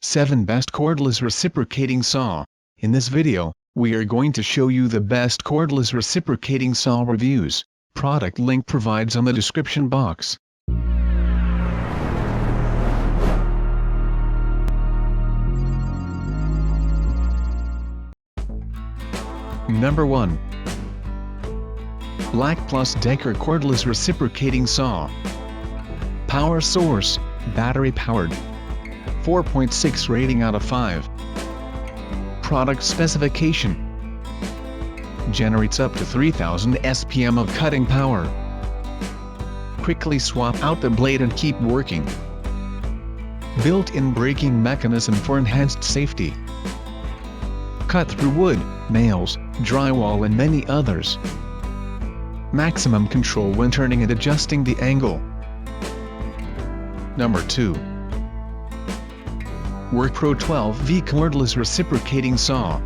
7 Best Cordless Reciprocating Saw. In this video, we are going to show you the best cordless reciprocating saw reviews. Product link provides on the description box. Number 1. Black Plus Decker Cordless Reciprocating Saw. Power source, battery powered. 4.6 rating out of 5. Product specification: generates up to 3000 SPM of cutting power. Quickly swap out the blade and keep working. Built-in braking mechanism for enhanced safety. Cut through wood, nails, drywall and many others. Maximum control when turning and adjusting the angle. Number 2. WorkPro 12V Cordless Reciprocating Saw.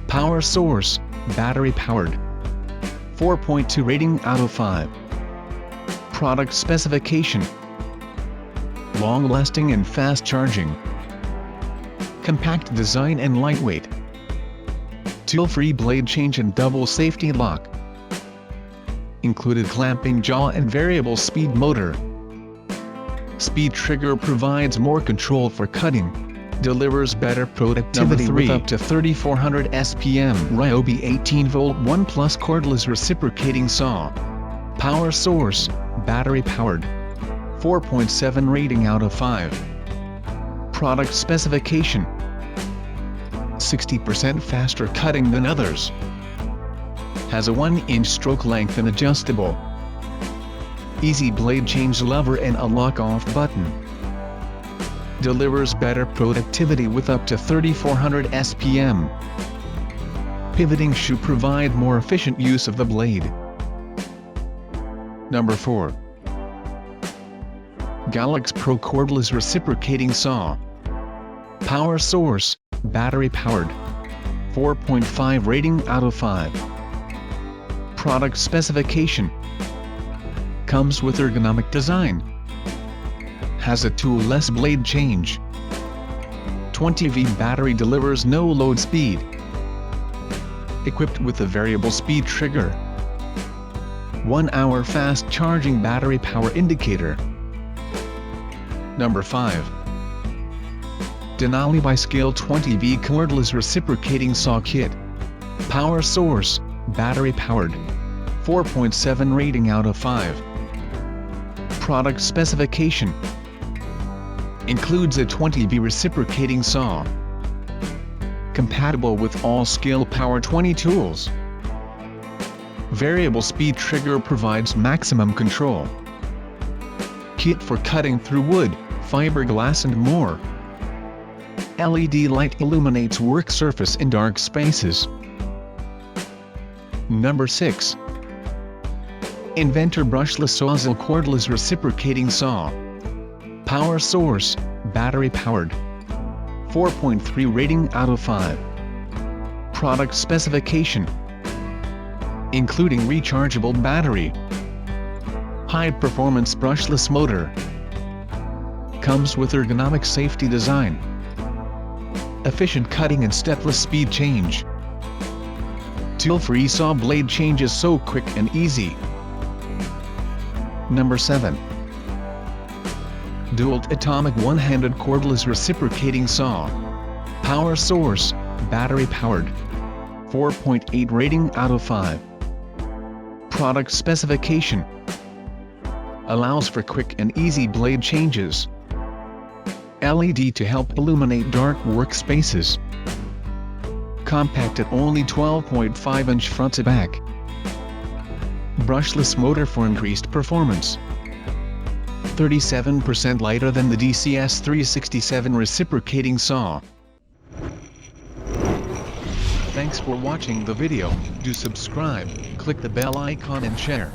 Power source, battery powered. 4.2 rating out of 5. Product specification: long-lasting and fast charging. Compact design and lightweight. Tool-free blade change and double safety lock. Included clamping jaw and variable speed motor. Speed trigger provides more control for cutting. Delivers better productivity with up to 3400 SPM. Ryobi 18V 1 Plus Cordless Reciprocating Saw. Power source, battery powered. 4.7 rating out of 5. Product specification: 60% faster cutting than others. Has a 1-inch stroke length and adjustable. Easy blade change lever and a lock-off button. Delivers better productivity with up to 3400 SPM. Pivoting shoe provide more efficient use of the blade. Number 4. Galax Pro Cordless Reciprocating Saw. Power source, battery powered. 4.5 rating out of 5. Product specification: comes with ergonomic design. Has a tool-less blade change. 20V battery delivers no load speed. Equipped with a variable speed trigger. 1-hour fast charging battery power indicator. Number 5. Denali Bi-Scale 20V Cordless Reciprocating Saw Kit. Power source, battery powered. 4.7 rating out of 5. Product specification: includes a 20V reciprocating saw. Compatible with all scale power 20 tools. Variable speed trigger provides maximum control. Kit for cutting through wood, fiberglass and more. LED light illuminates work surface in dark spaces. Number 6. Inventor Brushless Sawzall Cordless Reciprocating Saw. Power source, battery powered. 4.3 rating out of 5. Product specification: including rechargeable battery. High performance brushless motor. Comes with ergonomic safety design. Efficient cutting and stepless speed change. Tool-free saw blade changes so quick and easy. Number 7. Dual Atomic One-Handed Cordless Reciprocating Saw. Power source, battery powered. 4.8 rating out of 5. Product specification: allows for quick and easy blade changes. LED to help illuminate dark workspaces. Compact at only 12.5 inch front to back. Brushless motor for increased performance. 37% lighter than the DCS 367 reciprocating saw. Thanks for watching the video. Do subscribe, click the bell icon and share.